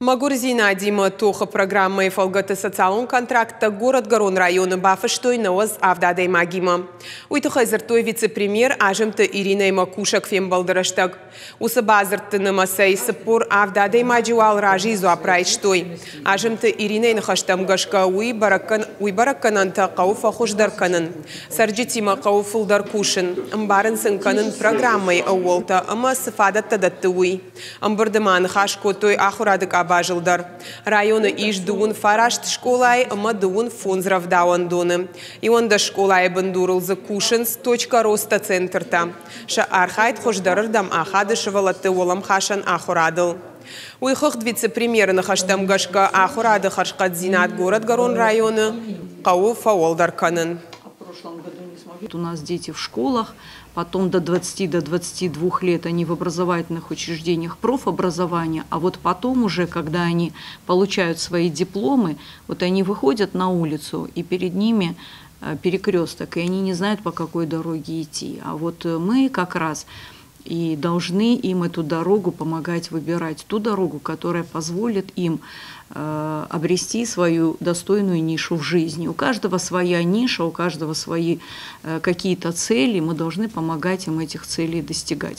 Магурзина Дима Тоха программы «Фолгата социалун контракта» город Гарон района Бафаштой Ноз Авдадей Магима. Уйтуха зертой вице-премьер Ажимта Ирина Макушак Фембалдараштаг. Усабазерты намасей сапур Авдадей Маджуал Ражизу апрайштой. Ажимта Ирина нахаштам гашка уй баракканан та кауфа хуждарканан. Сарджитима кауфулдар кушин. Амбарен сынканан программой ауолта ама сафадат тадатты уй. Амбардаман хашко той ахурадык Бажылдар. Районы иш дуун фарашт школай, ама дуун фонзрав дауандоны. И он да школай бандурыл за кушенс, точка роста центрта. Ша архайт хождарырдам ахадышывалатты олам хашан ахурадыл. Уйхых вице-премьер нахаштам гашка ахурады харшкат зинат город Гарон районы, кау фаолдар канын. У нас дети в школах, потом до 22 лет они в образовательных учреждениях профобразования, а вот потом уже, когда они получают свои дипломы, вот они выходят на улицу, и перед ними перекресток, и они не знают, по какой дороге идти. А вот мы как раз и должны им эту дорогу помогать выбирать, ту дорогу, которая позволит им обрести свою достойную нишу в жизни. У каждого своя ниша, у каждого свои какие-то цели, мы должны помогать им этих целей достигать.